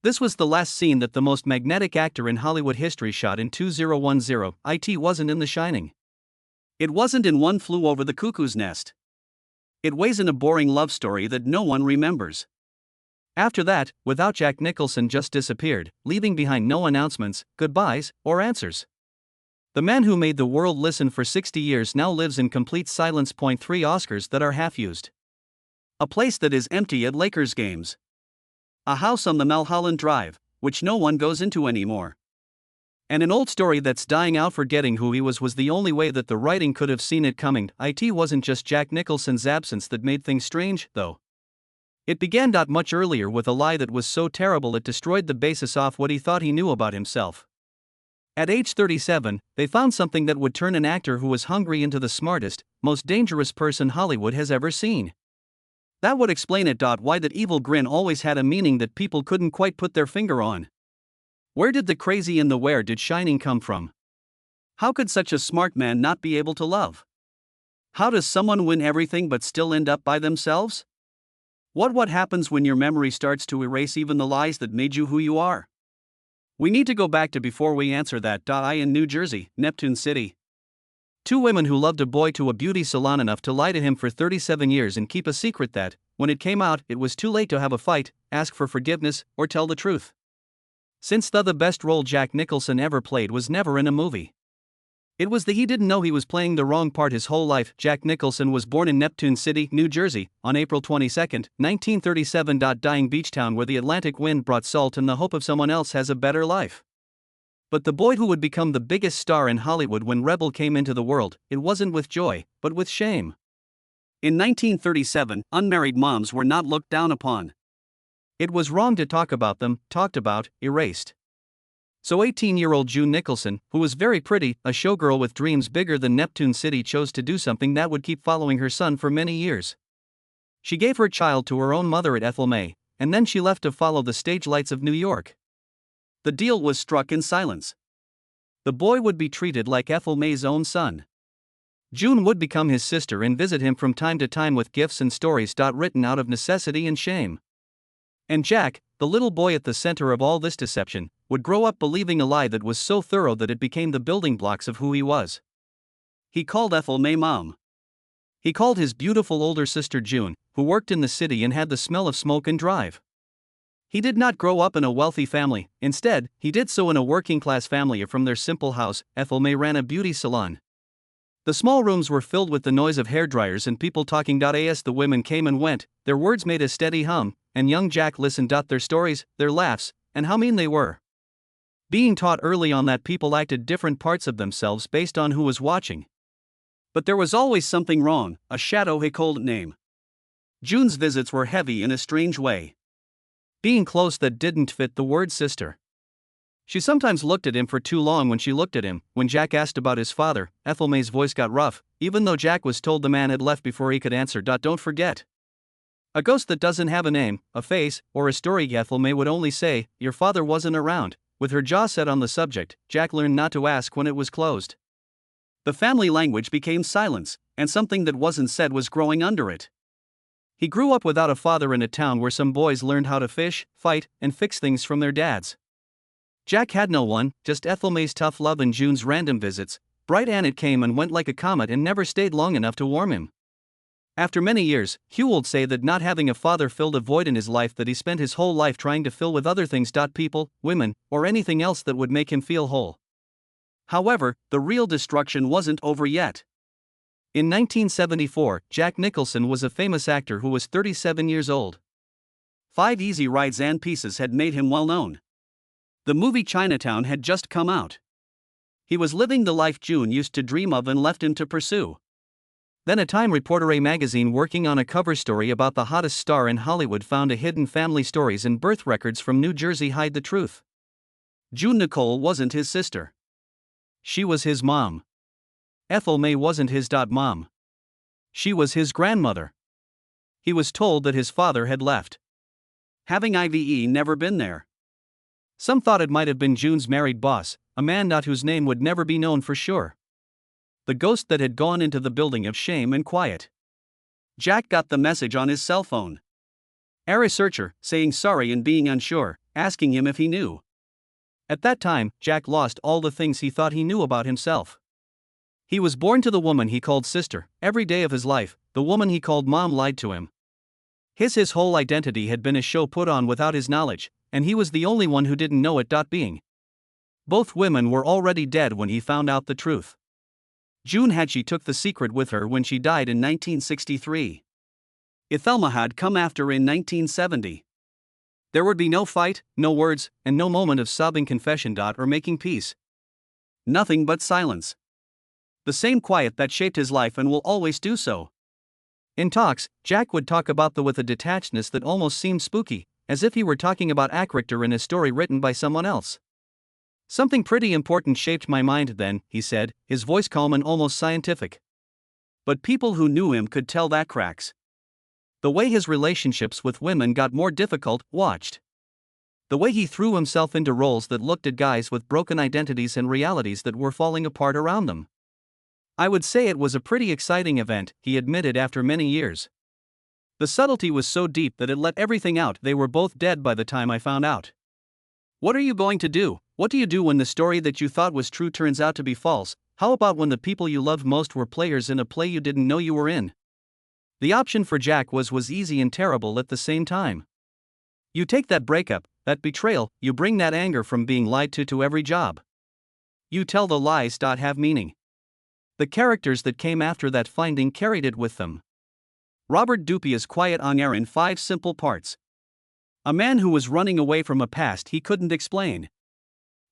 This was the last scene that the most magnetic actor in Hollywood history shot in 2010. It wasn't in The Shining. It wasn't in One Flew Over the Cuckoo's Nest. It was in a boring love story that no one remembers. After that, Without Jack Nicholson just disappeared, leaving behind no announcements, goodbyes, or answers. The man who made the world listen for 60 years now lives in complete silence. 3 Oscars that are half used. A place that is empty at Lakers games. A house on the Mulholland Drive, which no one goes into anymore. And an old story that's dying out. Forgetting who he was the only way that the writing could have seen it coming. It wasn't just Jack Nicholson's absence that made things strange, though. It began much earlier with a lie that was so terrible it destroyed the basis off what he thought he knew about himself. At age 37, they found something that would turn an actor who was hungry into the smartest, most dangerous person Hollywood has ever seen. That would explain it. Why that evil grin always had a meaning that people couldn't quite put their finger on. Where did the crazy and the where did Shining come from? How could such a smart man not be able to love? How does someone win everything but still end up by themselves? What happens when your memory starts to erase even the lies that made you who you are? We need to go back to before we answer that. In New Jersey, Neptune City. 2 women who loved a boy to a beauty salon enough to lie to him for 37 years and keep a secret that, when it came out, it was too late to have a fight, ask for forgiveness, or tell the truth. Since the best role Jack Nicholson ever played was never in a movie. It was he didn't know he was playing the wrong part his whole life. Jack Nicholson was born in Neptune City, New Jersey, on April 22, 1937. Dying beach town where the Atlantic wind brought salt in the hope of someone else has a better life. But the boy who would become the biggest star in Hollywood when Rebel came into the world, it wasn't with joy, but with shame. In 1937, unmarried moms were not looked down upon. It was wrong to talk about them, talked about, erased. So 18-year-old June Nicholson, who was very pretty, a showgirl with dreams bigger than Neptune City, chose to do something that would keep following her son for many years. She gave her child to her own mother at Ethel May, and then she left to follow the stage lights of New York. The deal was struck in silence. The boy would be treated like Ethel May's own son. June would become his sister and visit him from time to time with gifts and stories written out of necessity and shame. And Jack, the little boy at the center of all this deception, would grow up believing a lie that was so thorough that it became the building blocks of who he was. He called Ethel May Mom. He called his beautiful older sister June, who worked in the city and had the smell of smoke and drive. He did not grow up in a wealthy family. Instead, he did so in a working-class family. From their simple house, Ethel May ran a beauty salon. The small rooms were filled with the noise of hairdryers and people talking. As the women came and went, their words made a steady hum, and young Jack listened. Their stories, their laughs, and how mean they were. Being taught early on that people acted different parts of themselves based on who was watching. But there was always something wrong, a shadow he called name. June's visits were heavy in a strange way. Being close that didn't fit the word sister. She sometimes looked at him for too long when she looked at him. When Jack asked about his father, Ethel May's voice got rough, even though Jack was told the man had left before he could answer. Don't forget. A ghost that doesn't have a name, a face, or a story. Ethel May would only say, "Your father wasn't around." With her jaw set on the subject, Jack learned not to ask when it was closed. The family language became silence, and something that wasn't said was growing under it. He grew up without a father in a town where some boys learned how to fish, fight, and fix things from their dads. Jack had no one, just Ethel May's tough love and June's random visits. Bright and it came and went like a comet and never stayed long enough to warm him. After many years, Hugh would say that not having a father filled a void in his life that he spent his whole life trying to fill with other things. People, women, or anything else that would make him feel whole. However, the real destruction wasn't over yet. In 1974, Jack Nicholson was a famous actor who was 37 years old. 5 Easy Rides and Pieces had made him well known. The movie Chinatown had just come out. He was living the life June used to dream of and left him to pursue. Then a Time reporter, a magazine working on a cover story about the hottest star in Hollywood, found a hidden family stories and birth records from New Jersey hide the truth. June Nicole wasn't his sister. She was his mom. Ethel May wasn't his mom. She was his grandmother. He was told that his father had left. Having IVE never been there. Some thought it might have been June's married boss, a man whose name would never be known for sure. The ghost that had gone into the building of shame and quiet. Jack got the message on his cell phone. A researcher, saying sorry and being unsure, asking him if he knew. At that time, Jack lost all the things he thought he knew about himself. He was born to the woman he called sister. Every day of his life, the woman he called mom lied to him. His whole identity had been a show put on without his knowledge, and he was the only one who didn't know it. Being. Both women were already dead when he found out the truth. June Hadji took the secret with her when she died in 1963. Ethelma had come after in 1970. There would be no fight, no words, and no moment of sobbing confession. Or making peace. Nothing but silence. The same quiet that shaped his life and will always do so. In talks, Jack would talk about with a detachedness that almost seemed spooky, as if he were talking about a character in a story written by someone else. Something pretty important shaped my mind then, he said, his voice calm and almost scientific. But people who knew him could tell that cracks. The way his relationships with women got more difficult, watched. The way he threw himself into roles that looked at guys with broken identities and realities that were falling apart around them. I would say it was a pretty exciting event, he admitted after many years. The subtlety was so deep that it let everything out. They were both dead by the time I found out. What are you going to do? What do you do when the story that you thought was true turns out to be false? How about when the people you loved most were players in a play you didn't know you were in? The option for Jack was easy and terrible at the same time. You take that breakup, that betrayal, you bring that anger from being lied to every job. You tell the lies. Have meaning. The characters that came after that finding carried it with them. Robert Dupia's quiet on air in 5 simple parts. A man who was running away from a past he couldn't explain.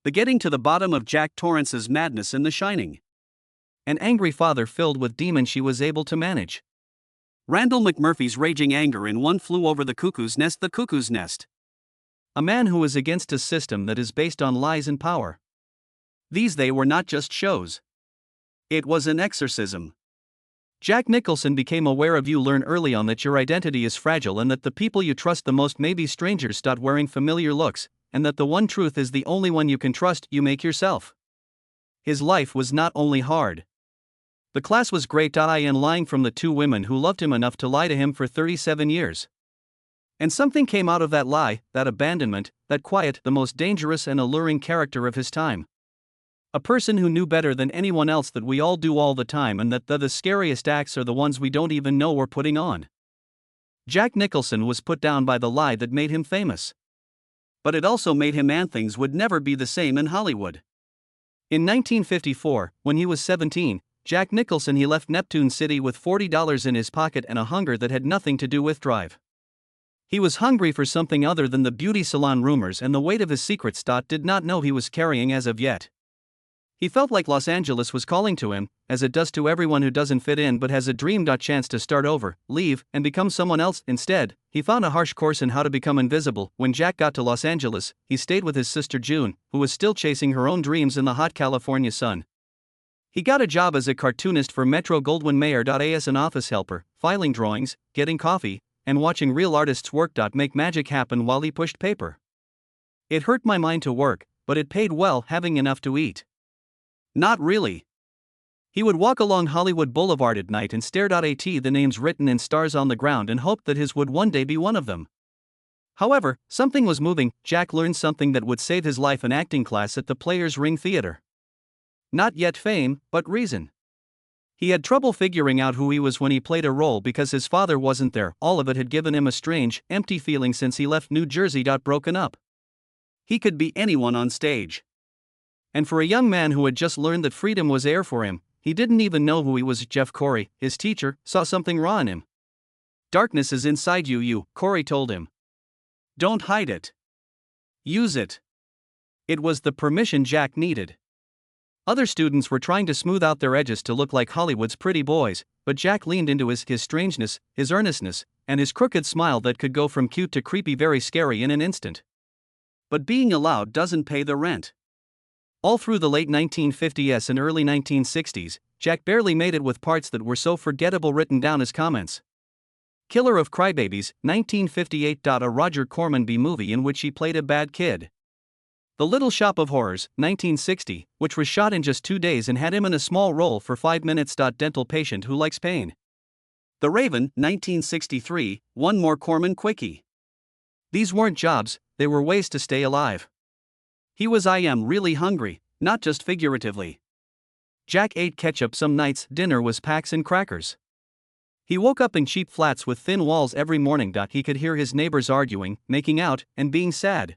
The getting to the bottom of Jack Torrance's madness in The Shining. An angry father filled with demons she was able to manage. Randall McMurphy's raging anger in One Flew Over the Cuckoo's Nest. The Cuckoo's Nest. A man who is against a system that is based on lies and power. They were not just shows. It was an exorcism. Jack Nicholson became aware of. You learn early on that your identity is fragile and that the people you trust the most may be strangers. Wearing familiar looks, and that the one truth is the only one you can trust. You make yourself. His life was not only hard. The class was great. And lying from the 2 women who loved him enough to lie to him for 37 years. And something came out of that lie, that abandonment, that quiet, the most dangerous and alluring character of his time. A person who knew better than anyone else that we all do all the time, and that the scariest acts are the ones we don't even know we're putting on. Jack Nicholson was put down by the lie that made him famous. But it also made him, and things would never be the same in Hollywood. In 1954, when he was 17, Jack Nicholson he left Neptune City with $40 in his pocket and a hunger that had nothing to do with drive. He was hungry for something other than the beauty salon rumors and the weight of his secrets. Did not know he was carrying as of yet. He felt like Los Angeles was calling to him, as it does to everyone who doesn't fit in but has a dream. Chance to start over, leave, and become someone else. Instead, he found a harsh course in how to become invisible. When Jack got to Los Angeles, he stayed with his sister June, who was still chasing her own dreams in the hot California sun. He got a job as a cartoonist for Metro Goldwyn Mayer. As an office helper, filing drawings, getting coffee, and watching real artists work. Make magic happen while he pushed paper. It hurt my mind to work, but it paid well. Having enough to eat. Not really. He would walk along Hollywood Boulevard at night and stare at the names written in stars on the ground and hoped that his would one day be one of them. However, something was moving. Jack learned something that would save his life: an acting class at the Players Ring Theater. Not yet fame, but reason. He had trouble figuring out who he was when he played a role because his father wasn't there. All of it had given him a strange, empty feeling since he left New Jersey. Broken up. He could be anyone on stage. And for a young man who had just learned that freedom was air for him, he didn't even know who he was. Jeff Corey, his teacher, saw something raw in him. Darkness is inside you, Corey told him. Don't hide it. Use it. It was the permission Jack needed. Other students were trying to smooth out their edges to look like Hollywood's pretty boys, but Jack leaned into his strangeness, his earnestness, and his crooked smile that could go from cute to creepy, very scary in an instant. But being allowed doesn't pay the rent. All through the late 1950s and early 1960s, Jack barely made it with parts that were so forgettable written down as comments. Killer of Crybabies, 1958. A Roger Corman B movie in which he played a bad kid. The Little Shop of Horrors, 1960, which was shot in just 2 days and had him in a small role for 5 minutes. Dental patient who likes pain. The Raven, 1963, one more Corman quickie. These weren't jobs, they were ways to stay alive. He was I am really hungry, not just figuratively. Jack ate ketchup some nights, dinner was Pax and crackers. He woke up in cheap flats with thin walls every morning. He could hear his neighbors arguing, making out, and being sad.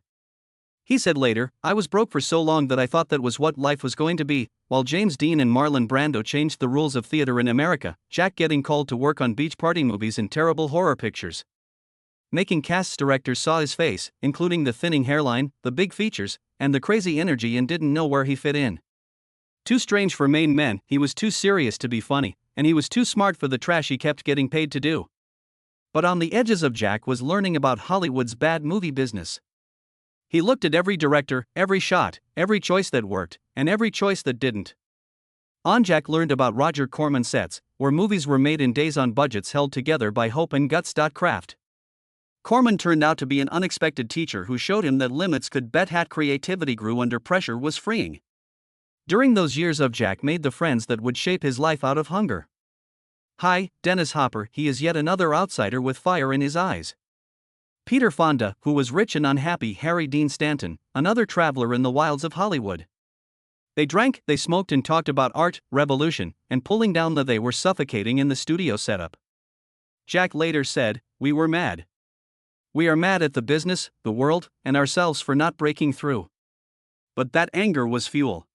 He said later, I was broke for so long that I thought that was what life was going to be. While James Dean and Marlon Brando changed the rules of theater in America, Jack getting called to work on beach party movies and terrible horror pictures. Making casts, directors saw his face, including the thinning hairline, the big features, and the crazy energy, and didn't know where he fit in. Too strange for main men, he was too serious to be funny, and he was too smart for the trash he kept getting paid to do. But on the edges of Jack was learning about Hollywood's bad movie business. He looked at every director, every shot, every choice that worked, and every choice that didn't. On Jack learned about Roger Corman sets, where movies were made in days on budgets held together by hope and guts. Craft. Corman turned out to be an unexpected teacher who showed him that limits could bet. Creativity grew under pressure was freeing. During those years of Jack made the friends that would shape his life out of hunger. Hi, Dennis Hopper, he is yet another outsider with fire in his eyes. Peter Fonda, who was rich and unhappy. Harry Dean Stanton, another traveler in the wilds of Hollywood. They drank, they smoked, and talked about art, revolution, and pulling down the they were suffocating in the studio setup. Jack later said, we were mad. We are mad at the business, the world, and ourselves for not breaking through. But that anger was fuel.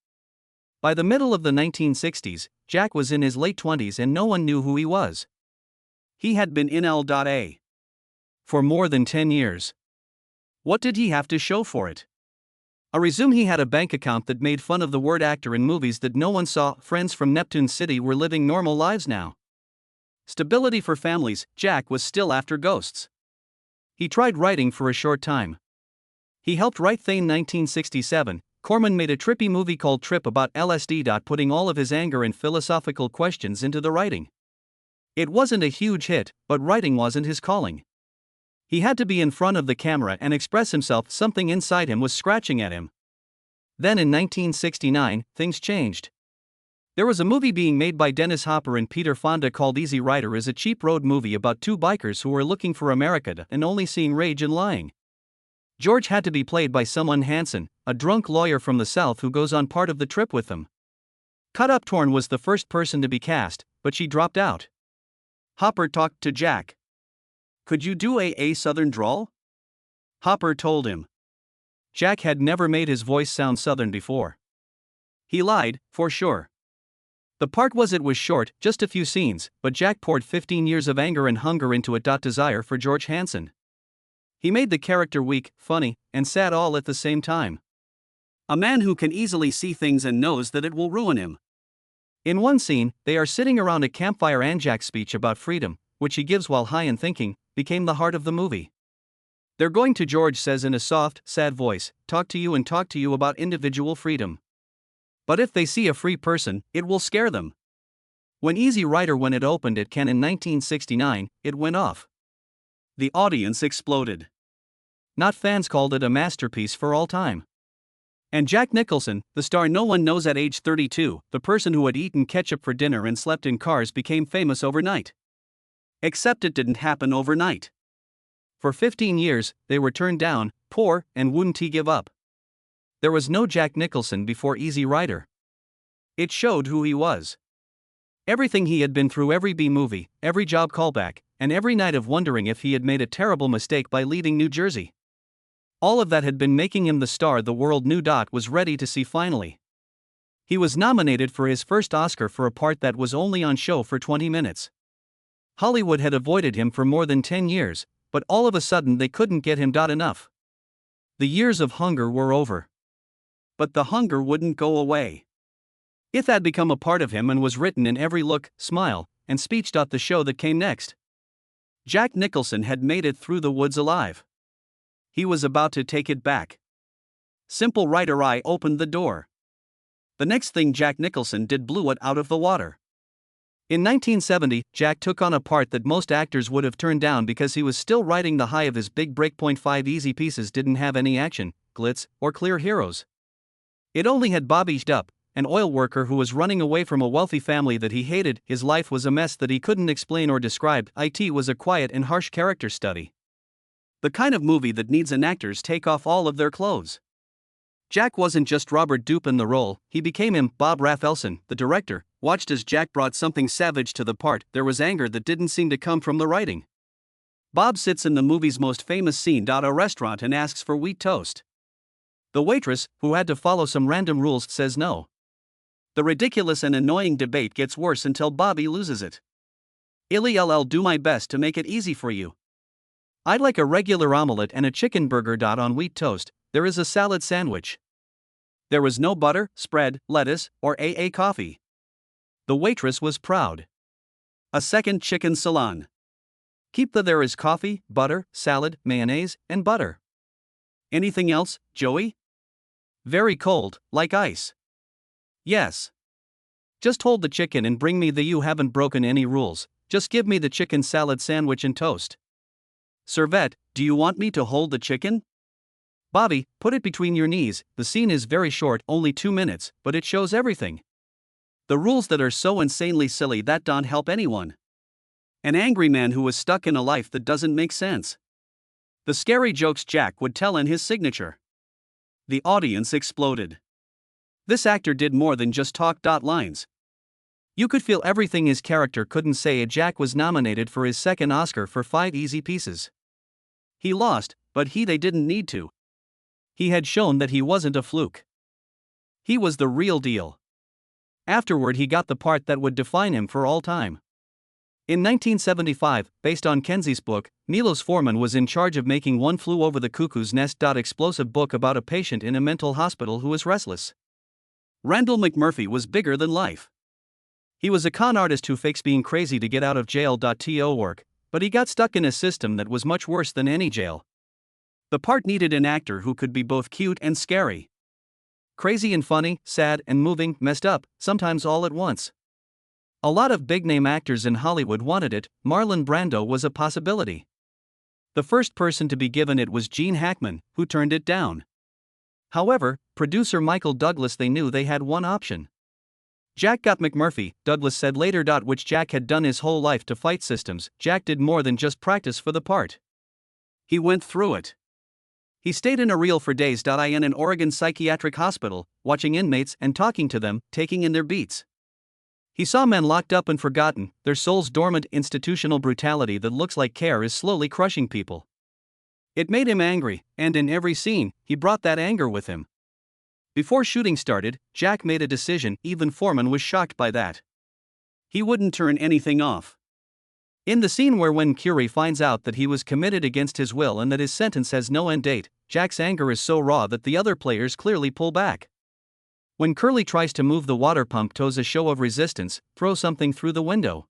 By the middle of the 1960s, Jack was in his late 20s and no one knew who he was. He had been in L.A. for more than 10 years. What did he have to show for it? A resume. He had a bank account that made fun of the word actor in movies that no one saw. Friends from Neptune City were living normal lives now. Stability for families. Jack was still after ghosts. He tried writing for a short time. He helped write Thane 1967. Corman made a trippy movie called Trip about LSD. Putting all of his anger and philosophical questions into the writing. It wasn't a huge hit, but writing wasn't his calling. He had to be in front of the camera and express himself. Something inside him was scratching at him. Then in 1969, things changed. There was a movie being made by Dennis Hopper and Peter Fonda called Easy Rider. Is a cheap road movie about two bikers who were looking for America and only seeing rage and lying. George had to be played by someone Hanson, a drunk lawyer from the South who goes on part of the trip with them. Cut Up Torn was the first person to be cast, but she dropped out. Hopper talked to Jack. Could you do a Southern drawl? Hopper told him. Jack had never made his voice sound Southern before. He lied, for sure. The part was short, just a few scenes, but Jack poured 15 years of anger and hunger into it. Desire for George Hanson. He made the character weak, funny, and sad all at the same time. A man who can easily see things and knows that it will ruin him. In one scene, they are sitting around a campfire and Jack's speech about freedom, which he gives while high and thinking, became the heart of the movie. They're going to, George says in a soft, sad voice, talk to you about individual freedom. But if they see a free person, it will scare them. When Easy Rider when it opened at Cannes in 1969, it went off. The audience exploded. Not fans called it a masterpiece for all time. And Jack Nicholson, the star no one knows at age 32, the person who had eaten ketchup for dinner and slept in cars, became famous overnight. Except it didn't happen overnight. For 15 years, they were turned down, poor, and wouldn't he give up. There was no Jack Nicholson before Easy Rider. It showed who he was. Everything he had been through, every B movie, every job callback, and every night of wondering if he had made a terrible mistake by leaving New Jersey. All of that had been making him the star the world knew. Was ready to see finally. He was nominated for his first Oscar for a part that was only on show for 20 minutes. Hollywood had avoided him for more than 10 years, but all of a sudden they couldn't get him. Enough. The years of hunger were over. But the hunger wouldn't go away. It had become a part of him and was written in every look, smile, and speech. The show that came next. Jack Nicholson had made it through the woods alive. He was about to take it back. Simple Writer I opened the door. The next thing Jack Nicholson did blew it out of the water. In 1970, Jack took on a part that most actors would have turned down because he was still riding the high of his big break. 5 easy pieces didn't have any action, glitz, or clear heroes. It only had Bobby Up, an oil worker who was running away from a wealthy family that he hated. His life was a mess that he couldn't explain or describe. It was a quiet and harsh character study. The kind of movie that needs an actors take off all of their clothes. Jack wasn't just Robert Dupe in the role, he became him. Bob Rafelson, the director, watched as Jack brought something savage to the part. There was anger that didn't seem to come from the writing. Bob sits in the movie's most famous scene at a restaurant and asks for wheat toast. The waitress, who had to follow some random rules, says no. The ridiculous and annoying debate gets worse until Bobby loses it. I'll do my best to make it easy for you. I'd like a regular omelette and a chicken burger. On wheat toast, there is a salad sandwich. There was no butter, spread, lettuce, or coffee. The waitress was proud. A second chicken salon. Keep there is coffee, butter, salad, mayonnaise, and butter. Anything else, Joey? Very cold, like ice. Yes. Just hold the chicken and bring me the. You haven't broken any rules, just give me the chicken salad sandwich and toast. Servette, do you want me to hold the chicken? Bobby, put it between your knees. The scene is very short, only 2 minutes, but it shows everything. The rules that are so insanely silly that don't help anyone. An angry man who was stuck in a life that doesn't make sense. The scary jokes Jack would tell in his signature. The audience exploded. This actor did more than just talk. Lines. You could feel everything his character couldn't say. Jack was nominated for his second Oscar for 5 Easy Pieces. He lost, but they didn't need to. He had shown that he wasn't a fluke. He was the real deal. Afterward, he got the part that would define him for all time. In 1975, based on Kenzie's book, Milos Forman was in charge of making One Flew Over the Cuckoo's Nest. Explosive book about a patient in a mental hospital who was restless. Randall McMurphy was bigger than life. He was a con artist who fakes being crazy to get out of jail. To work, but he got stuck in a system that was much worse than any jail. The part needed an actor who could be both cute and scary. Crazy and funny, sad and moving, messed up, sometimes all at once. A lot of big-name actors in Hollywood wanted it. Marlon Brando was a possibility. The first person to be given it was Gene Hackman, who turned it down. However, producer Michael Douglas, they knew they had one option. Jack got McMurphy, Douglas said later. Which Jack had done his whole life to fight systems. Jack did more than just practice for the part. He went through it. He stayed in a reel for days. In an Oregon psychiatric hospital, watching inmates and talking to them, taking in their beats. He saw men locked up and forgotten, their souls dormant. Institutional brutality that looks like care is slowly crushing people. It made him angry, and in every scene, he brought that anger with him. Before shooting started, Jack made a decision. Even Foreman was shocked by that. He wouldn't turn anything off. In the scene where when Curie finds out that he was committed against his will and that his sentence has no end date, Jack's anger is so raw that the other players clearly pull back. When Curly tries to move the water pump as a show of resistance, throw something through the window.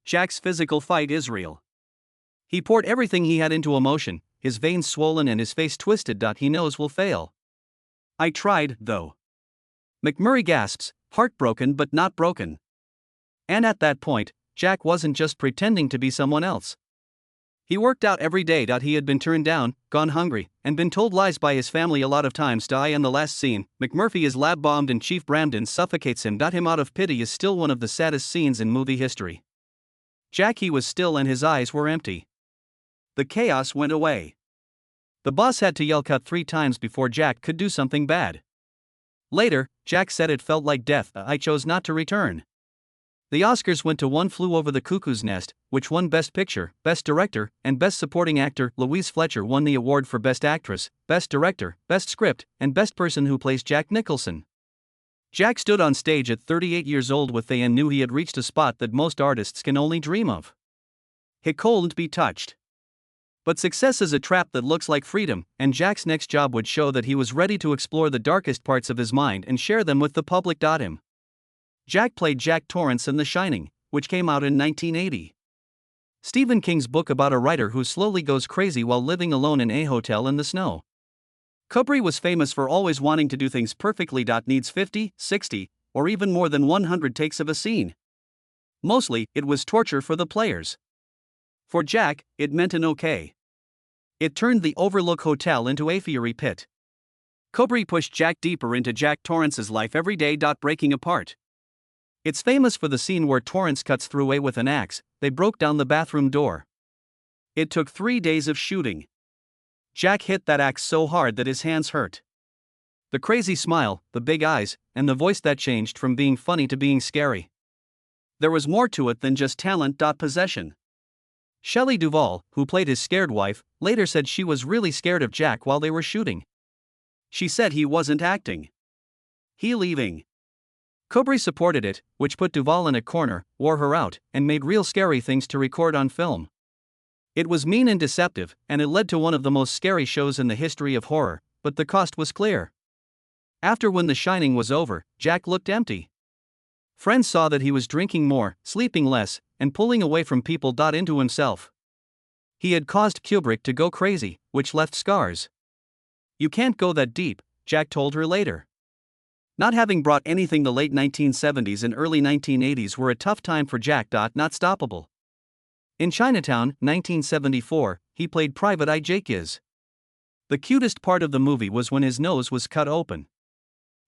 Jack's physical fight is real. He poured everything he had into emotion, his veins swollen and his face twisted. He knows will fail. I tried, though. McMurray gasps, heartbroken but not broken. And at that point, Jack wasn't just pretending to be someone else. He worked out every day. He had been turned down, gone hungry, and been told lies by his family a lot of times. In the last scene, McMurphy is lab bombed and Chief Bramden suffocates him. Him out of pity is still one of the saddest scenes in movie history. Jack, he was still and his eyes were empty. The chaos went away. The boss had to yell cut 3 times before Jack could do something bad. Later, Jack said it felt like death. I chose not to return. The Oscars went to One Flew Over the Cuckoo's Nest, which won Best Picture, Best Director, and Best Supporting Actor. Louise Fletcher won the award for Best Actress, Best Director, Best Script, and Best Person who plays Jack Nicholson. Jack stood on stage at 38 years old with they and knew he had reached a spot that most artists can only dream of. He couldn't be touched. But success is a trap that looks like freedom, and Jack's next job would show that he was ready to explore the darkest parts of his mind and share them with the public. Him. Jack played Jack Torrance in The Shining, which came out in 1980. Stephen King's book about a writer who slowly goes crazy while living alone in a hotel in the snow. Kubrick was famous for always wanting to do things perfectly. Needs 50, 60, or even more than 100 takes of a scene. Mostly, it was torture for the players. For Jack, it meant an okay. It turned the Overlook Hotel into a fiery pit. Kubrick pushed Jack deeper into Jack Torrance's life every day. Breaking apart. It's famous for the scene where Torrance cuts through with an axe. They broke down the bathroom door. It took 3 days of shooting. Jack hit that axe so hard that his hands hurt. The crazy smile, the big eyes, and the voice that changed from being funny to being scary. There was more to it than just talent. Possession. Shelley Duvall, who played his scared wife, later said she was really scared of Jack while they were shooting. She said he wasn't acting. He leaving. Kubrick supported it, which put Duvall in a corner, wore her out, and made real scary things to record on film. It was mean and deceptive, and it led to one of the most scary shows in the history of horror, but the cost was clear. After When The Shining was over, Jack looked empty. Friends saw that he was drinking more, sleeping less, and pulling away from people. Into himself. He had caused Kubrick to go crazy, which left scars. "You can't go that deep," Jack told her later. Not having brought anything, the late 1970s and early 1980s were a tough time for Jack. Not stoppable. In Chinatown, 1974, he played Private Eye Jakiz. The cutest part of the movie was when his nose was cut open.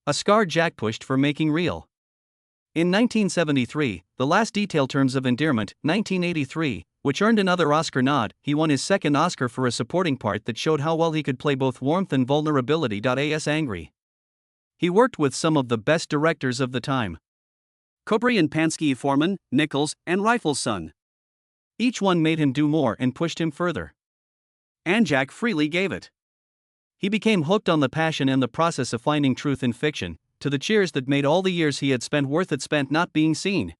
A scar Jack pushed for making real. In 1973, The Last Detail, Terms of Endearment, 1983, which earned another Oscar nod, he won his second Oscar for a supporting part that showed how well he could play both warmth and vulnerability. As angry. He worked with some of the best directors of the time. Kubrick and Pansky, Foreman, Nichols, and Rifleson. Each one made him do more and pushed him further. And Jack freely gave it. He became hooked on the passion and the process of finding truth in fiction, to the cheers that made all the years he had spent worth it spent not being seen.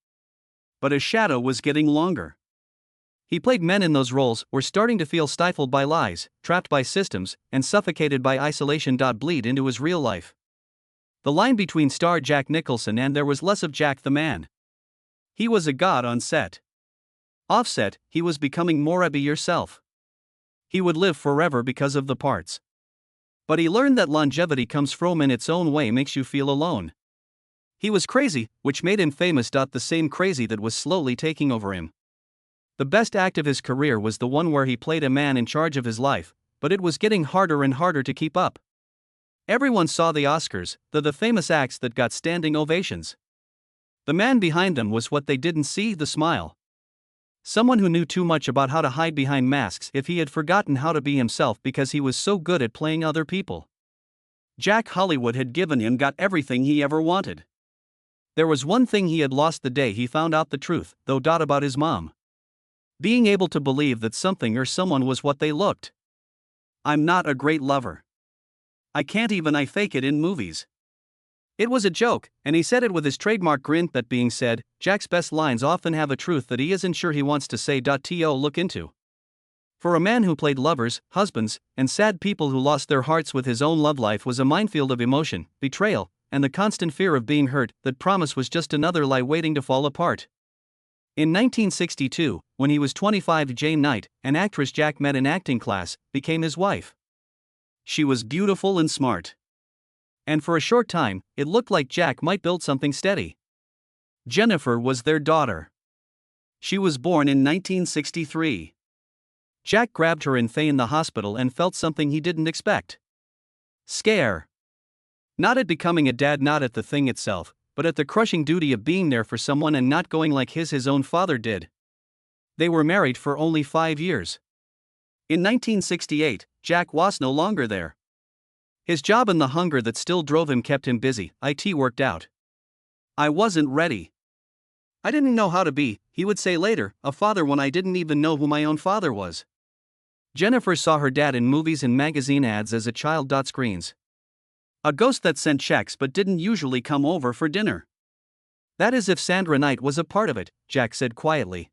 But his shadow was getting longer. He played men in those roles were starting to feel stifled by lies, trapped by systems, and suffocated by isolation. Bleed into his real life. The line between star Jack Nicholson and there was less of Jack the man. He was a god on set. Offset, he was becoming more be yourself. He would live forever because of the parts. But he learned that longevity comes from in its own way makes you feel alone. He was crazy, which made him famous. The same crazy that was slowly taking over him. The best act of his career was the one where he played a man in charge of his life, but it was getting harder and harder to keep up. Everyone saw the Oscars, the famous acts that got standing ovations. The man behind them was what they didn't see, the smile. Someone who knew too much about how to hide behind masks if he had forgotten how to be himself because he was so good at playing other people. Jack Hollywood had given him everything he ever wanted. There was one thing he had lost the day he found out the truth, though. About his mom. Being able to believe that something or someone was what they looked. "I'm not a great lover. I can't even I fake it in movies." It was a joke, and he said it with his trademark grin. That being said, Jack's best lines often have a truth that he isn't sure he wants to say. To look into. For a man who played lovers, husbands, and sad people who lost their hearts with his own love life was a minefield of emotion, betrayal, and the constant fear of being hurt. That promise was just another lie waiting to fall apart. In 1962, when he was 25, Jane Knight, an actress Jack met in acting class, became his wife. She was beautiful and smart. And for a short time, it looked like Jack might build something steady. Jennifer was their daughter. She was born in 1963. Jack grabbed her in the hospital and felt something he didn't expect. Scare. Not at becoming a dad, not at the thing itself, but at the crushing duty of being there for someone and not going like his own father did. They were married for only 5 years. In 1968, Jack was no longer there. His job and the hunger that still drove him kept him busy. It worked out. "I wasn't ready. I didn't know how to be," he would say later, "a father when I didn't even know who my own father was." Jennifer saw her dad in movies and magazine ads as a child. Screens. A ghost that sent checks but didn't usually come over for dinner. "That is if Sandra Knight was a part of it," Jack said quietly.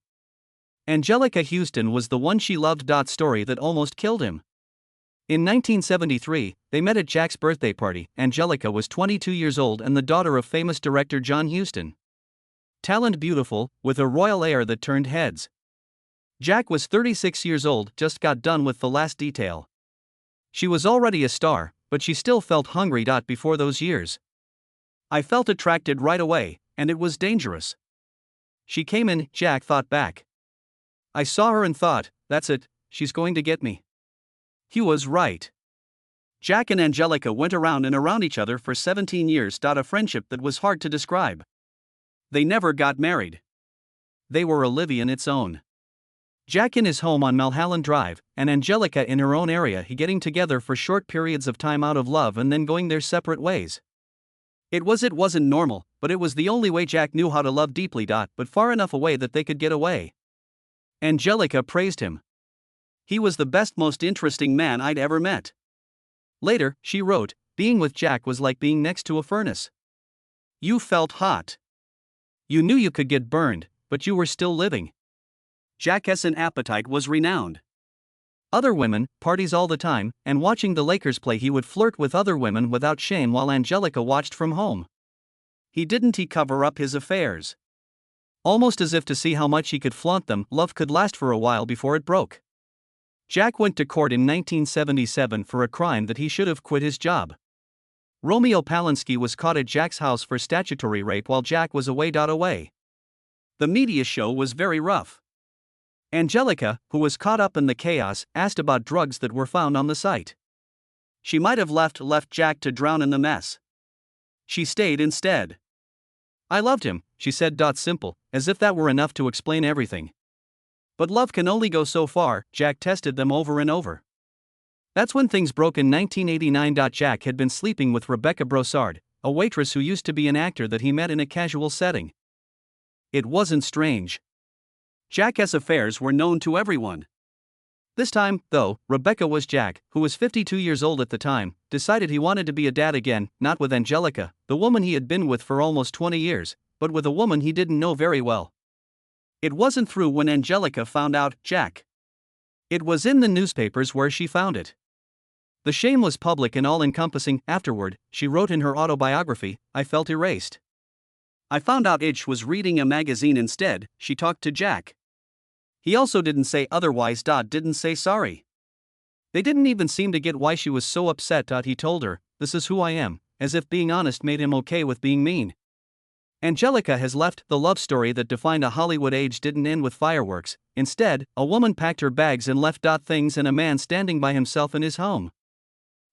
Angelica Houston was the one she loved. Story that almost killed him. In 1973, they met at Jack's birthday party. Angelica was 22 years old and the daughter of famous director John Huston. Talent, beautiful, with a royal air that turned heads. Jack was 36 years old, just got done with The Last Detail. She was already a star, but she still felt hungry. Before those years. "I felt attracted right away, and it was dangerous. She came in," Jack thought back. "I saw her and thought, that's it, she's going to get me." He was right. Jack and Angelica went around and around each other for 17 years. A friendship that was hard to describe. They never got married. They were a live in its own. Jack in his home on Mulholland Drive, and Angelica in her own area, getting together for short periods of time out of love and then going their separate ways. It wasn't normal, but it was the only way Jack knew how to love deeply. But far enough away that they could get away. Angelica praised him. He was the best, most interesting man I'd ever met. Later, she wrote, being with Jack was like being next to a furnace. You felt hot. You knew you could get burned, but you were still living. Jack's appetite was renowned. Other women, parties all the time, and watching the Lakers play, he would flirt with other women without shame while Angelica watched from home. He cover up his affairs. Almost as if to see how much he could flaunt them, love could last for a while before it broke. Jack went to court in 1977 for a crime that he should have quit his job. Romeo Palinski was caught at Jack's house for statutory rape while Jack was away. The media show was very rough. Angelica, who was caught up in the chaos, asked about drugs that were found on the site. She might have left Jack to drown in the mess. She stayed instead. I loved him, she said. Simple, as if that were enough to explain everything. But love can only go so far. Jack tested them over and over. That's when things broke in 1989. Jack had been sleeping with Rebecca Brossard, a waitress who used to be an actor that he met in a casual setting. It wasn't strange. Jack's affairs were known to everyone. This time, though, Rebecca was Jack, who was 52 years old at the time, decided he wanted to be a dad again, not with Angelica, the woman he had been with for almost 20 years, but with a woman he didn't know very well. It wasn't through when Angelica found out Jack. It was in the newspapers where she found it. The shame was public and all-encompassing. Afterward, she wrote in her autobiography, I felt erased. I found out Itch was reading a magazine instead. She talked to Jack. He also didn't say otherwise. Didn't say sorry. They didn't even seem to get why she was so upset. He told her, this is who I am, as if being honest made him okay with being mean. Angelica has left. The love story that defined a Hollywood age didn't end with fireworks. Instead, a woman packed her bags and left. Things and a man standing by himself in his home.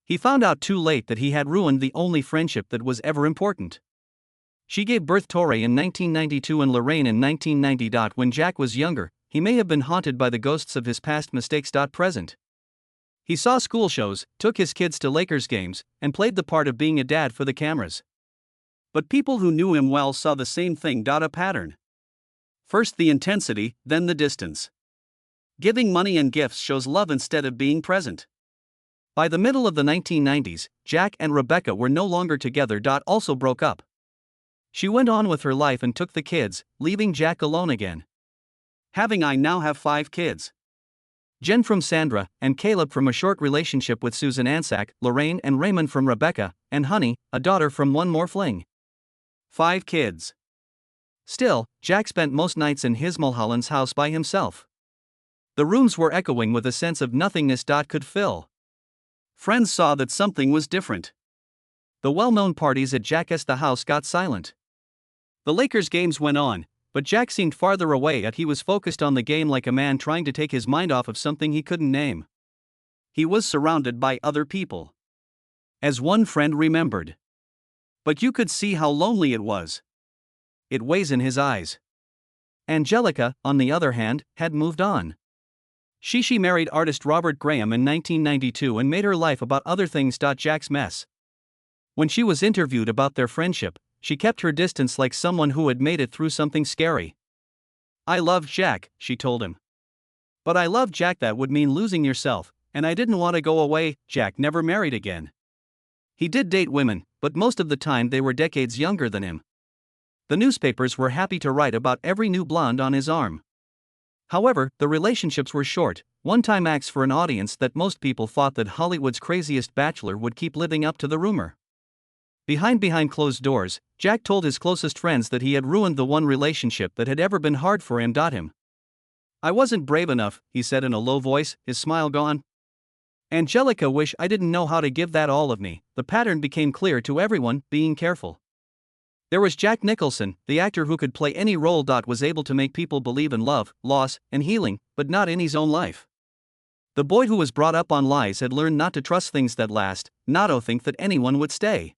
He found out too late that he had ruined the only friendship that was ever important. She gave birth to Torrey in 1992 and Lorraine in 1990. When Jack was younger, he may have been haunted by the ghosts of his past mistakes. Present. He saw school shows, took his kids to Lakers games, and played the part of being a dad for the cameras. But people who knew him well saw the same thing. A pattern. First the intensity, then the distance. Giving money and gifts shows love instead of being present. By the middle of the 1990s, Jack and Rebecca were no longer together. Also broke up. She went on with her life and took the kids, leaving Jack alone again. I now have 5 kids. Jen from Sandra, and Caleb from a short relationship with Susan Ansack, Lorraine and Raymond from Rebecca, and Honey, a daughter from one more fling. 5 kids. Still, Jack spent most nights in his Mulholland's house by himself. The rooms were echoing with a sense of nothingness. Could fill. Friends saw that something was different. The well-known parties at Jack's the house got silent. The Lakers games went on, but Jack seemed farther away. He was focused on the game like a man trying to take his mind off of something he couldn't name. He was surrounded by other people. As one friend remembered. But you could see how lonely it was. It weighs in his eyes. Angelica, on the other hand, had moved on. She married artist Robert Graham in 1992 and made her life about other things. Jack's mess. When she was interviewed about their friendship, she kept her distance like someone who had made it through something scary. I loved Jack, she told him. But I loved Jack. That would mean losing yourself, and I didn't want to go away. Jack never married again. He did date women, but most of the time they were decades younger than him. The newspapers were happy to write about every new blonde on his arm. However, the relationships were short, one-time acts for an audience that most people thought that Hollywood's craziest bachelor would keep living up to the rumor. Behind closed doors, Jack told his closest friends that he had ruined the one relationship that had ever been hard for him. I wasn't brave enough, he said in a low voice, his smile gone. Angelica, wish I didn't know how to give that all of me. The pattern became clear to everyone, being careful. There was Jack Nicholson, the actor who could play any role. Was able to make people believe in love, loss, and healing, but not in his own life. The boy who was brought up on lies had learned not to trust things that last, not to think that anyone would stay.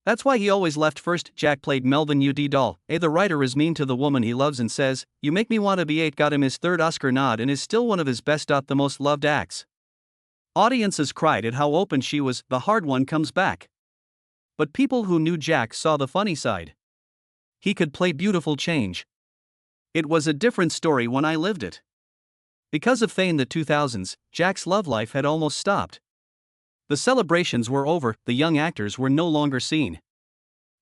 That's why he always left first. Jack played Melvin U.D. Dahl. The writer is mean to the woman he loves and says, "You make me want to be 8." Got him his third Oscar nod and is still one of his best. The most loved acts. Audiences cried at how open she was. The hard one comes back. But people who knew Jack saw the funny side. He could play beautiful change. It was a different story when I lived it. Because of fame in the 2000s, Jack's love life had almost stopped. The celebrations were over, the young actors were no longer seen.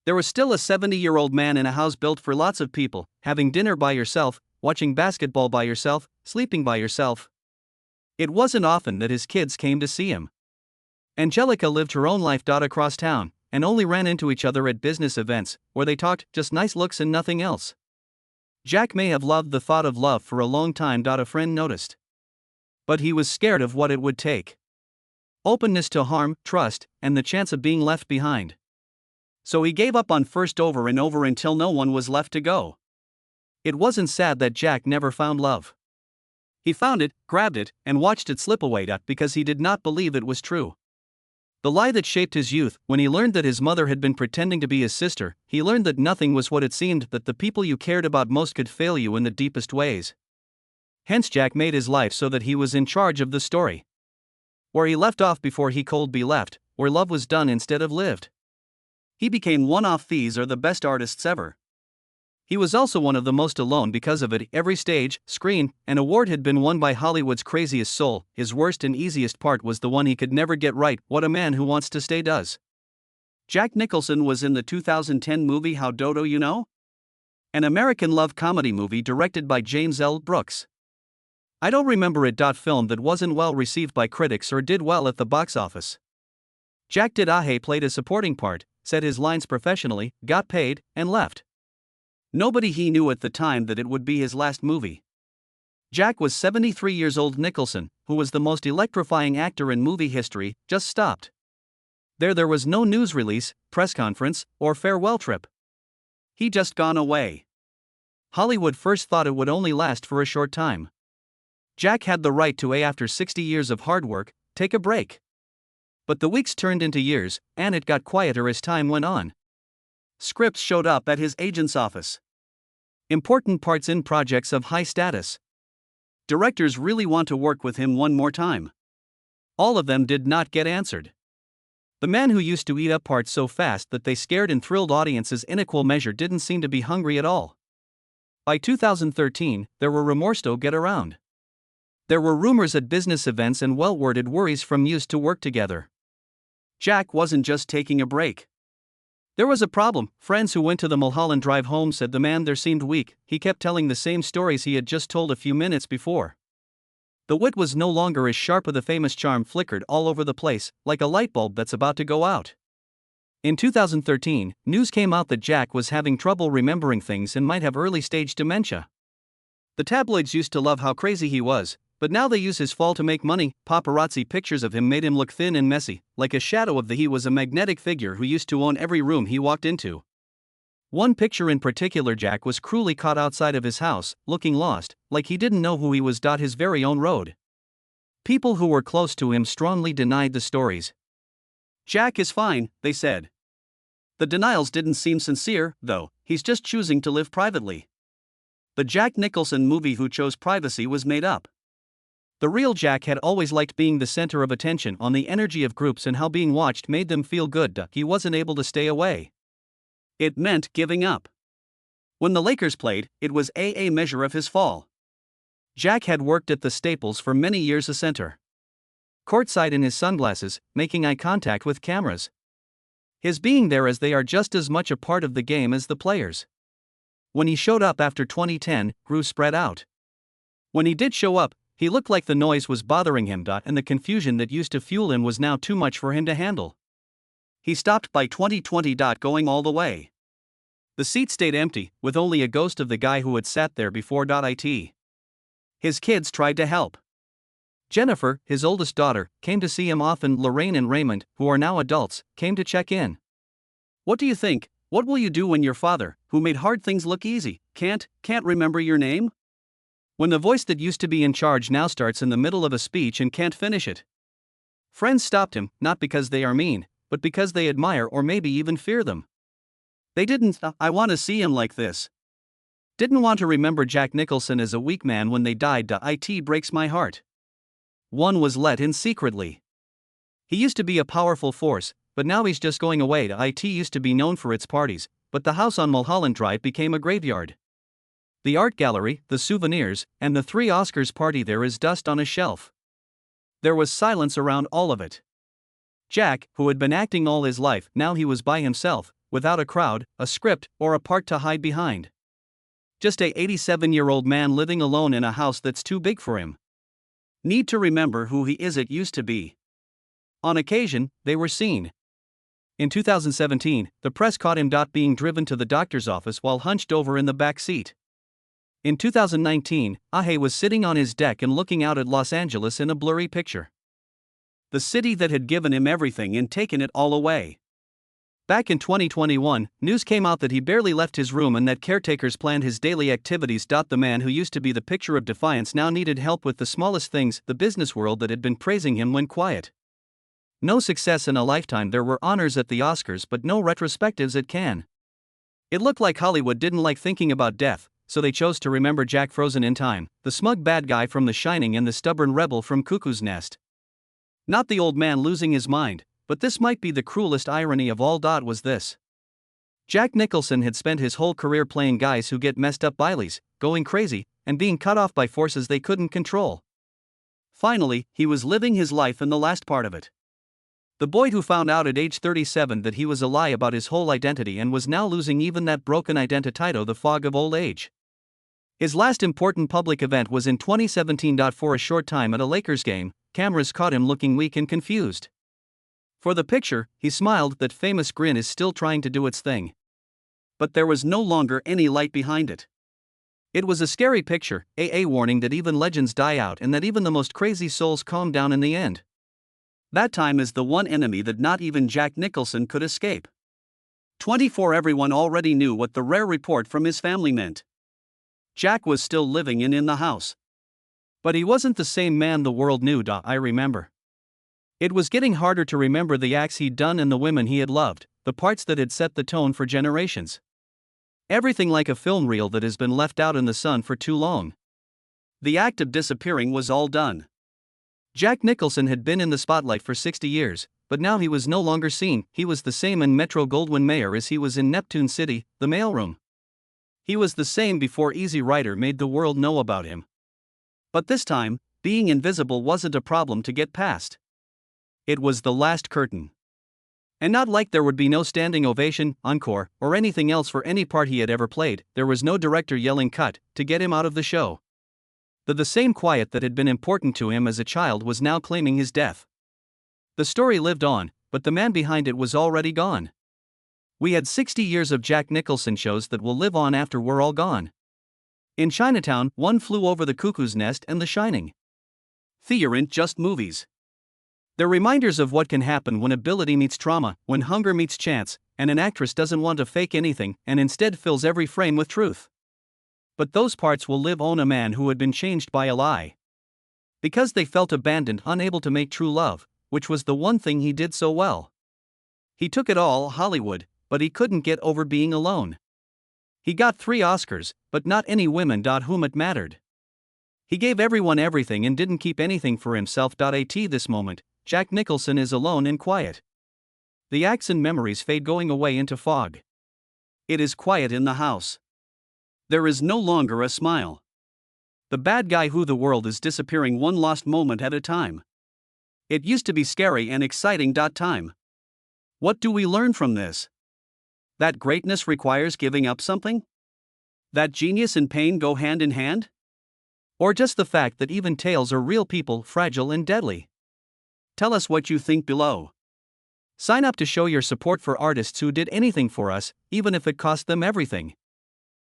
There was still a 70-year-old man in a house built for lots of people, having dinner by yourself, watching basketball by yourself, sleeping by yourself. It wasn't often that his kids came to see him. Angelica lived her own life. Across town, and only ran into each other at business events, where they talked just nice looks and nothing else. Jack may have loved the thought of love for a long time. A friend noticed. But he was scared of what it would take. Openness to harm, trust, and the chance of being left behind. So he gave up on first over and over until no one was left to go. It wasn't sad that Jack never found love. He found it, grabbed it, and watched it slip away. Because he did not believe it was true. The lie that shaped his youth. When he learned that his mother had been pretending to be his sister, he learned that nothing was what it seemed, that the people you cared about most could fail you in the deepest ways. Hence Jack made his life so that he was in charge of the story. Where he left off before he could be left, where love was done instead of lived. He became one-off. These are the best artists ever. He was also one of the most alone because of it. Every stage, screen, and award had been won by Hollywood's craziest soul. His worst and easiest part was the one he could never get right. What a man who wants to stay does. Jack Nicholson was in the 2010 movie How Dodo You Know? An American love comedy movie directed by James L. Brooks. I don't remember it. Film that wasn't well received by critics or did well at the box office. Jack did played a supporting part, said his lines professionally, got paid, and left. Nobody he knew at the time that it would be his last movie. Jack was 73 years old. Nicholson, who was the most electrifying actor in movie history, just stopped. There was no news release, press conference, or farewell trip. He just gone away. Hollywood first thought it would only last for a short time. Jack had the right to, after 60 years of hard work, take a break. But the weeks turned into years, and it got quieter as time went on. Scripts showed up at his agent's office. Important parts in projects of high status. Directors really want to work with him one more time. All of them did not get answered. The man who used to eat up parts so fast that they scared and thrilled audiences in equal measure didn't seem to be hungry at all. By 2013, there were remorse to get around. There were rumors at business events and well-worded worries from used to work together. Jack wasn't just taking a break. There was a problem. Friends who went to the Mulholland Drive home said the man there seemed weak. He kept telling the same stories he had just told a few minutes before. The wit was no longer as sharp, the famous charm flickered all over the place, like a light bulb that's about to go out. In 2013, news came out that Jack was having trouble remembering things and might have early-stage dementia. The tabloids used to love how crazy he was, but now they use his fall to make money. Paparazzi pictures of him made him look thin and messy, like a shadow of the he was a magnetic figure who used to own every room he walked into. One picture in particular, Jack was cruelly caught outside of his house, looking lost, like he didn't know who he was. His very own road. People who were close to him strongly denied the stories. Jack is fine, they said. The denials didn't seem sincere, though. He's just choosing to live privately. The Jack Nicholson movie Who Chose Privacy was made up. The real Jack had always liked being the center of attention, on the energy of groups and how being watched made them feel good. He wasn't able to stay away. It meant giving up. When the Lakers played, it was a measure of his fall. Jack had worked at the Staples for many years, a center. Courtside in his sunglasses, making eye contact with cameras. His being there as they are just as much a part of the game as the players. When he showed up after 2010, grew spread out. When he did show up, he looked like the noise was bothering him. And the confusion that used to fuel him was now too much for him to handle. He stopped by 2020. Going all the way. The seat stayed empty, with only a ghost of the guy who had sat there before. It. His kids tried to help. Jennifer, his oldest daughter, came to see him often. Lorraine and Raymond, who are now adults, came to check in. What do you think? What will you do when your father, who made hard things look easy, can't remember your name? When the voice that used to be in charge now starts in the middle of a speech and can't finish it. Friends stopped him, not because they are mean, but because they admire or maybe even fear them. They didn't, I want to see him like this. Didn't want to remember Jack Nicholson as a weak man when they died. It breaks my heart. One was let in secretly. He used to be a powerful force, but now he's just going away. It used to be known for its parties, but the house on Mulholland Drive became a graveyard. The art gallery, the souvenirs, and the 3 Oscars party, there is dust on a shelf. There was silence around all of it. Jack, who had been acting all his life, now he was by himself, without a crowd, a script, or a part to hide behind. Just a 87-year-old man living alone in a house that's too big for him. Need to remember who he is. It used to be. On occasion, they were seen. In 2017, the press caught him being driven to the doctor's office while hunched over in the back seat. In 2019, Ahe was sitting on his deck and looking out at Los Angeles in a blurry picture. The city that had given him everything and taken it all away. Back in 2021, news came out that he barely left his room and that caretakers planned his daily activities. The man who used to be the picture of defiance now needed help with the smallest things. The business world that had been praising him went quiet. No success in a lifetime. There were honors at the Oscars but no retrospectives at Cannes. It looked like Hollywood didn't like thinking about death, so they chose to remember Jack frozen in time, the smug bad guy from The Shining and the stubborn rebel from Cuckoo's Nest. Not the old man losing his mind, but this might be the cruelest irony of all. Was this? Jack Nicholson had spent his whole career playing guys who get messed up bylies, going crazy, and being cut off by forces they couldn't control. Finally, he was living his life in the last part of it. The boy who found out at age 37 that he was a lie about his whole identity and was now losing even that broken identitito, the fog of old age. His last important public event was in 2017. For a short time at a Lakers game, cameras caught him looking weak and confused. For the picture, he smiled. That famous grin is still trying to do its thing. But there was no longer any light behind it. It was a scary picture, a warning that even legends die out and that even the most crazy souls calm down in the end. That time is the one enemy that not even Jack Nicholson could escape. 24. Everyone already knew what the rare report from his family meant. Jack was still living in the house. But he wasn't the same man the world knew. I remember. It was getting harder to remember the acts he'd done and the women he had loved, the parts that had set the tone for generations. Everything like a film reel that has been left out in the sun for too long. The act of disappearing was all done. Jack Nicholson had been in the spotlight for 60 years, but now he was no longer seen. He was the same in Metro-Goldwyn-Mayer as he was in Neptune City, the mailroom. He was the same before Easy Rider made the world know about him. But this time, being invisible wasn't a problem to get past. It was the last curtain. And not like there would be no standing ovation, encore, or anything else for any part he had ever played. There was no director yelling cut to get him out of the show. The same quiet that had been important to him as a child was now claiming his death. The story lived on, but the man behind it was already gone. We had 60 years of Jack Nicholson shows that will live on after we're all gone. In Chinatown, One Flew Over the Cuckoo's Nest and The Shining. They aren't just movies. They're reminders of what can happen when ability meets trauma, when hunger meets chance, and an actress doesn't want to fake anything and instead fills every frame with truth. But those parts will live on. A man who had been changed by a lie. Because they felt abandoned, unable to make true love, which was the one thing he did so well. He took it all, Hollywood, but he couldn't get over being alone. He got 3 Oscars, but not any women. Whom it mattered. He gave everyone everything and didn't keep anything for himself. At this moment, Jack Nicholson is alone and quiet. The acts and memories fade, going away into fog. It is quiet in the house. There is no longer a smile. The bad guy who the world is disappearing one lost moment at a time. It used to be scary and exciting. Time. What do we learn from this? That greatness requires giving up something? That genius and pain go hand in hand? Or just the fact that even tales are real people, fragile and deadly? Tell us what you think below. Sign up to show your support for artists who did anything for us, even if it cost them everything.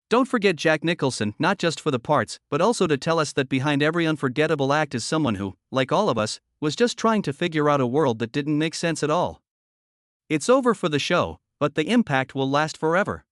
Don't forget Jack Nicholson, not just for the parts, but also to tell us that behind every unforgettable act is someone who, like all of us, was just trying to figure out a world that didn't make sense at all. It's over for the show, but the impact will last forever.